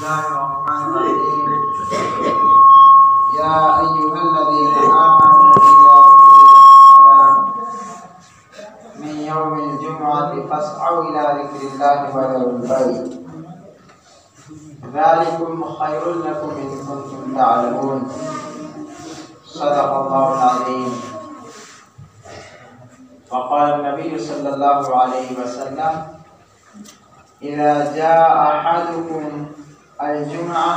الله الرحمن الرحيم. يا أيها الذين آمنوا إذا قضيت الصلاة من يوم الجمعة فاسعوا إلى ذكر الله وذروا البيع ذلكم خير لكم إن كنتم تعلمون. صدق الله العظيم. وقال النبي صلى الله عليه وسلم إذا جاء أحدكم الجمعة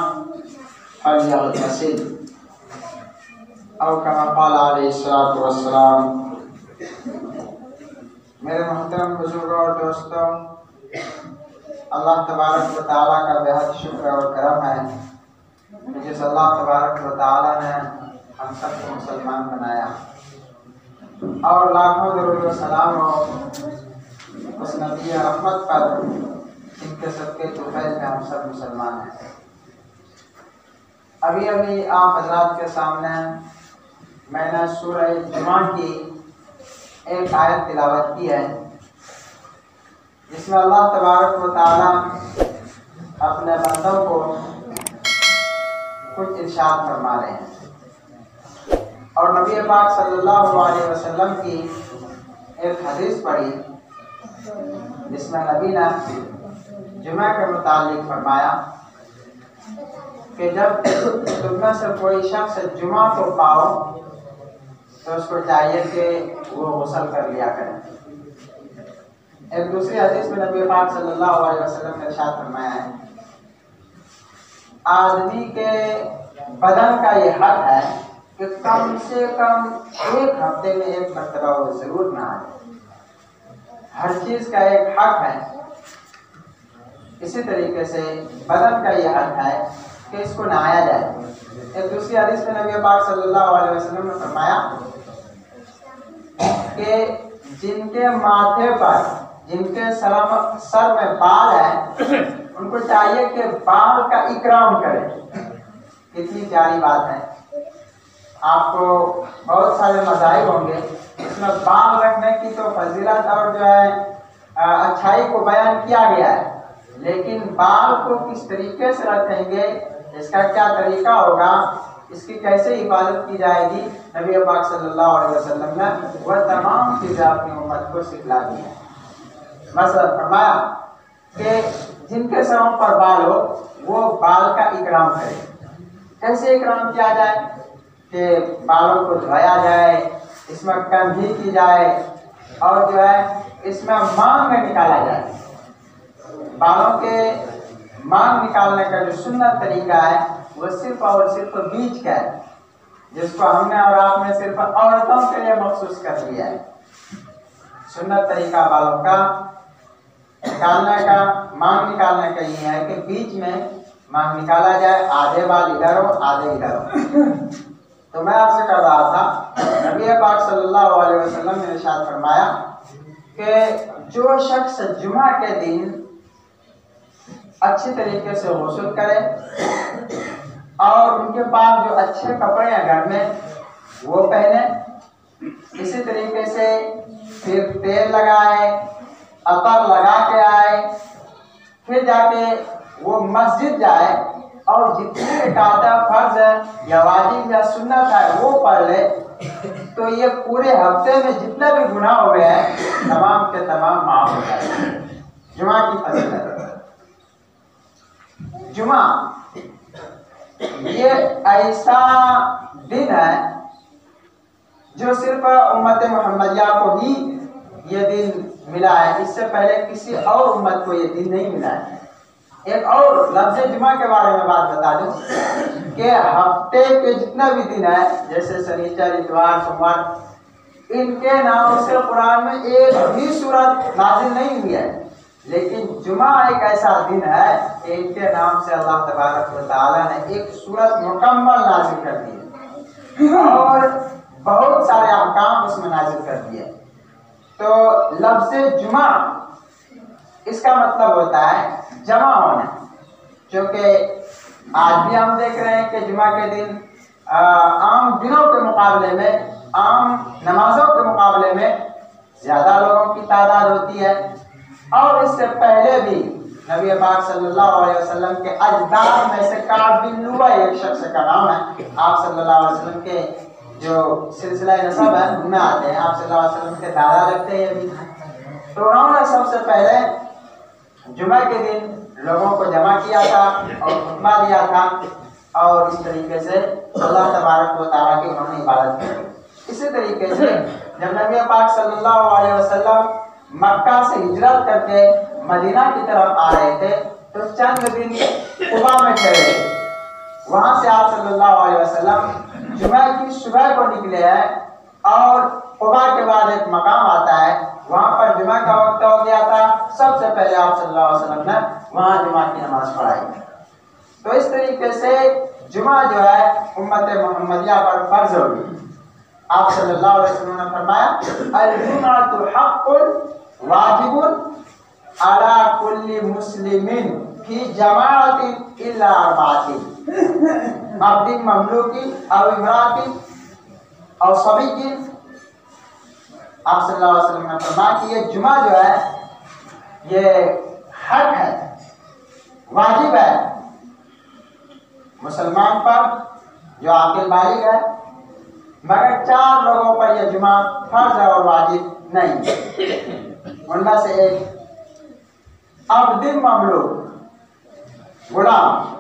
فليغتسل أو كما قال عليه الصلاة والسلام. میرے محترم بزرگوں اور دوستوں، اللہ تبارک و تعالیٰ کا بہت شکر اور کرم ہے کہ جس اللہ تبارک و تعالیٰ نے ہم سب کو مسلمان بنایا، اور لاکھوں درود و سلام ہو اس نبی رحمت پر جن کے صدقے طفیل میں ہم سب مسلمان ہیں۔ ابھی آپ حضرات کے سامنے میں نے سورہ جمعہ کی ایک آیت تلاوت کی ہے، جس میں اللہ تبارک و تعالیٰ اپنے بندوں کو کچھ ارشاد فرما رہے ہیں، اور نبی پاک صلی اللہ علیہ وسلم کی ایک حدیث پڑھی جس میں نبی نے جمعہ کے متعلق فرمایا کہ جب تم میں سے کوئی شخص جمعہ کو پاؤ تو اس کو چاہیے کہ وہ غسل کر لیا کرے۔ ایک دوسری حدیث میں نبی پاک صلی اللہ علیہ وسلم نے ارشاد فرمایا ہے آدمی کے بدن کا یہ حق ہے کہ کم سے کم ایک ہفتے میں ایک مرتبہ وہ ضرور نہائے۔ ہر چیز کا ایک حق ہے، اسی طریقے سے بدن کا یہ حق ہے کہ اس کو نہایا جائے۔ ایک دوسری حدیث میں نبی پاک صلی اللہ علیہ وسلم نے فرمایا کہ جن کے ماتھے پر، جن کے سر میں بال ہے، ان کو چاہیے کہ بال کا اکرام کرے۔ کتنی پیاری بات ہے۔ آپ کو بہت سارے مذاہب ہوں گے، اس میں بال رکھنے کی تو فضیلت اور جو ہے اچھائی کو بیان کیا گیا ہے، لیکن بال کو کس طریقے سے رکھیں گے، اس کا کیا طریقہ ہوگا، اس کی کیسے حفاظت کی جائے گی، نبی پاک صلی اللہ علیہ وسلم نے وہ تمام چیزیں اپنی امت کو سکھلا دی ہیں۔ مثلا فرمایا کہ جن کے سروں پر بال ہو وہ بال کا اکرام کرے۔ کیسے اکرام کیا جائے کہ بالوں کو دھویا جائے، اس میں کنگھی کی جائے، اور جو ہے اس میں مانگ میں نکالا جائے۔ بالوں کے مانگ نکالنے کا جو سنت طریقہ ہے وہ صرف اور صرف بیچ کا ہے، جس کو ہم نے اور آپ نے صرف عورتوں کے لیے مخصوص کر دیا ہے۔ سنت طریقہ بالوں کا نکالنے کا، مانگ نکالنے کا یہ ہے کہ بیچ میں مانگ نکالا جائے، آدھے بال ادھر ہو آدھے ادھر ہو۔ تو میں آپ سے کر رہا تھا، نبی پاک صلی اللہ علیہ وسلم نے ارشاد فرمایا کہ جو شخص جمعہ کے دن اچھی طریقے سے غسل کرے اور ان کے پاس جو اچھے کپڑے ہیں گھر میں وہ پہنے، اسی طریقے سے پھر تیل لگائے، عطر لگا کے آئے، پھر جا کے وہ مسجد جائے اور جتنی رکعتیں فرض ہے یا واجب یا سنت ہے وہ پڑھ لے، تو یہ پورے ہفتے میں جتنے بھی گناہ ہوئے ہیں تمام کے تمام معاف ہو جائے۔ جمعہ کی فضیلت، جمعہ یہ ایسا دن ہے جو صرف امت محمدیہ کو ہی یہ دن ملا ہے، اس سے پہلے کسی اور امت کو یہ دن نہیں ملا ہے۔ ایک اور لفظ جمعہ کے بارے میں بات بتا دوں کہ ہفتے کے جتنے بھی دن ہیں جیسے شنیچر، اتوار، سوموار، ان کے ناموں سے قرآن میں ایک بھی سورت نازل نہیں ہوئی ہے، لیکن جمعہ ایک ایسا دن ہے کہ ان کے نام سے اللہ تبارک و تعالیٰ نے ایک سورت مکمل نازل کر دی ہے اور بہت سارے احکام اس میں نازل کر دیے۔ تو لفظ جمعہ اس کا مطلب ہوتا ہے جمع ہونا، کیونکہ آج بھی ہم دیکھ رہے ہیں کہ جمعہ کے دن عام دنوں کے مقابلے میں، عام نمازوں کے مقابلے میں زیادہ لوگوں کی تعداد ہوتی ہے، اور اس سے پہلے بھی نبی پاک صلی اللہ علیہ وسلم کے اجداد میں سے کعب بن لؤی ایک شخص کا نام ہے. آپ صلی اللہ علیہ وسلم کے جو سلسلہ نسب ہے ان میں آتے ہیں. آپ صلی اللہ علیہ وسلم کے دادا لگتے ہیں ابھی. تو انہوں نے سب سے پہلے جمعہ کے دن لوگوں کو جمع کیا تھا اور خطبہ دیا تھا اور اس طریقے سے اللہ تبارک و تعالیٰ کی انہوں نے عبادت کی. اسی طریقے سے جب نبی پاک صلی اللہ علیہ وسلم مکہ سے ہجرت کر کے مدینہ کی طرف آ رہے تھے تو چند دن قباء میں ٹھہرے تھے. وہاں سے آپ صلی اللہ علیہ وسلم جمعہ کی صبح کو نکلے ہیں اور قباء کے بعد ایک مقام آتا ہے وہاں پر جمعہ کا وقت ہو گیا تھا. سب سے پہلے آپ صلی اللہ علیہ وسلم نے وہاں جمعہ کی نماز پڑھائی. تو اس طریقے سے جمعہ جو ہے امت محمدیہ پر فرض ہوگی. آپ صلی اللہ علیہ وسلم نے فرمایا الجمعۃ حق واجب علی کل مسلم فی جماعت الا اربعۃ عبد مملوک او امرأۃ او صبی. آپ صلی اللہ علیہ وسلم نے فرمایا کہ یہ جمعہ جو ہے یہ حق ہے, واجب ہے مسلمان پر جو عاقل بالغ ہے, مگر 4 لوگوں پر یہ جمعہ فرض ہے اور واجب نہیں. ان میں سے ایک عبد مملوک غلام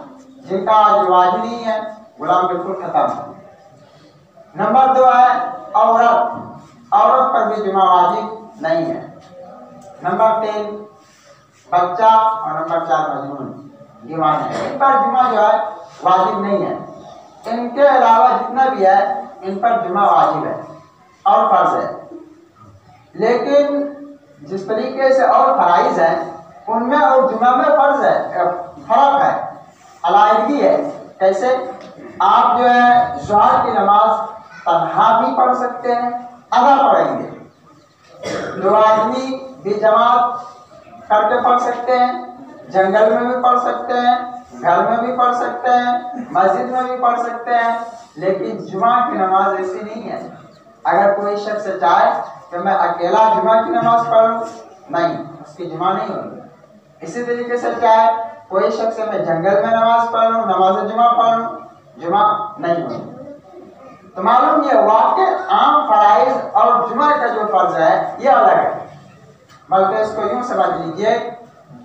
جن کا آج واجب نہیں ہے, غلام بالکل ختم. نمبر 2 ہے عورت پر بھی جمعہ واجب نہیں ہے. نمبر 3 بچہ اور نمبر 4 مجنون دیوان ہے. ان پر جمعہ جو ہے واجب نہیں ہے. ان کے علاوہ جتنا بھی ہے ان پر جمعہ واجب ہے اور فرض ہے. لیکن جس طریقے سے اور فرائض ہیں ان میں اور جمعہ میں فرض ہے, فرق ہے, علیحدگی ہے. کیسے؟ آپ جو ہے ظہر کی نماز تنہا بھی پڑھ سکتے ہیں, ادا پڑھیں گے. 2 آدمی بھی جماعت کر کے پڑھ سکتے ہیں, جنگل میں بھی پڑھ سکتے ہیں, گھر میں بھی پڑھ سکتے ہیں, مسجد میں بھی پڑھ سکتے ہیں. لیکن جمعہ کی نماز ایسی نہیں ہے. اگر کوئی شخص چاہے کہ میں اکیلا جمعہ کی نماز پڑھوں, نہیں, اس کی جمعہ نہیں ہوگی. اسی طریقے سے چاہے کوئی شخص میں جنگل میں نماز پڑھ لوں, نماز جمعہ پڑھ لوں, جمعہ نہیں ہوگی. تو معلوم یہ ہوا کہ عام فرائض اور جمعہ کا جو فرض ہے یہ الگ ہے. بلکہ اس کو یوں سمجھ لیجیے,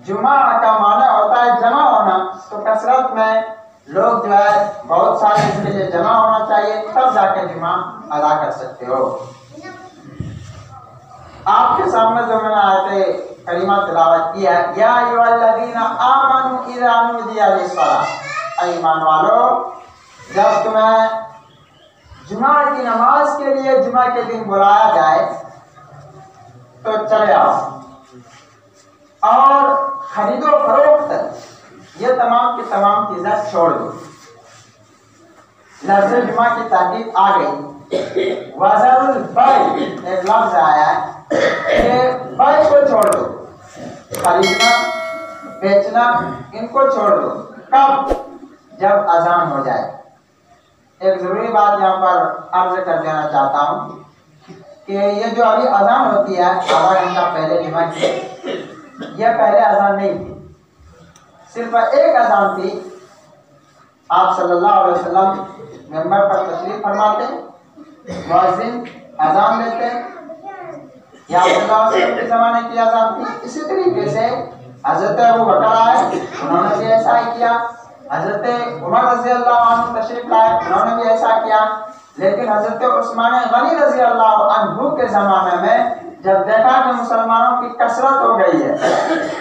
جمعہ کا معنی ہوتا ہے جمع ہونا. تو کثرت میں لوگ جو ہے بہت سارے اس کے لیے جمع ہونا چاہیے, تب جا کے جمعہ ادا کر سکتے ہو. آپ کے سامنے جو میں نے آیت کریمہ تلاوت کی ہے, یا ایھا الذین آمنوا اذا نودی للصلاۃ, اے ایمان والو جب تمہیں جمعہ کی نماز کے لیے جمعہ کے دن بلایا جائے تو چلے آؤ. اور خرید و فروخت یہ تمام کی تمام چیزیں چھوڑ دو. لفظ جمعہ کی تاکید آ گئی. وذروا البیع ایک لفظ آیا ہے کہ بیع کو چھوڑ دو, خریدنا بیچنا ان کو چھوڑ دو. کب؟ جب اذان ہو جائے. ایک ضروری بات یہاں پر عرض کر دینا چاہتا ہوں کہ یہ جو ابھی اذان ہوتی ہے آدھا گھنٹہ پہلے جمعہ کی, یہ پہلے اذان نہیں تھی, صرف ایک اذان تھی. آپ صلی اللہ علیہ وسلم منبر پر تشریف فرماتے, مؤذن اذان دیتے, یا صلی اللہ علیہ وسلم کے زمانے کی اذان تھی. اسی طریقے سے حضرت ابو بکر آئے, انہوں نے بھی ایسا ہی کیا. حضرت عمر رضی اللہ عنہ تشریف لائے, انہوں نے بھی ایسا کیا. لیکن حضرت عثمان غنی رضی اللہ عنہ کے زمانے میں جب دیکھا کہ مسلمانوں کی کثرت ہو گئی ہے,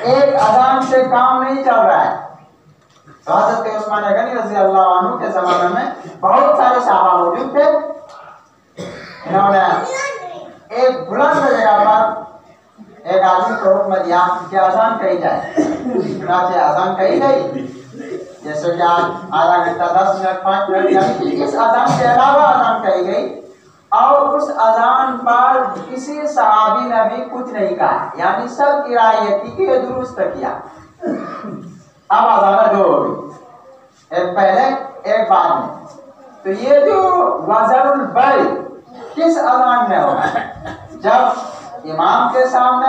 ایک اذان سے کام نہیں چل رہا ہے, تو حضرت عثمان غنی رضی اللہ عنہ کے زمانے میں بہت سارے صحابہ موجود تھے. انہوں نے ایک بلند جگہ پر ایک آدمی کو حکم دیا کہ اذان کہی جائے. چنانچہ اذان کہی گئی, جیسے کہ آج آدھا گھنٹہ 10 منٹ 5 منٹ, یعنی اس اذان کے علاوہ اذان کہی گئی. اور اس اذان پر کسی صحابی نے بھی کچھ نہیں کہا, یعنی سب کی رائے یہ تھی کہ یہ درست کیا. اب اذان 2 ہو گئی, ایک پہلے ایک بعد میں. تو یہ جو وذروا البیع کس اذان میں ہوگا؟ جب امام کے سامنے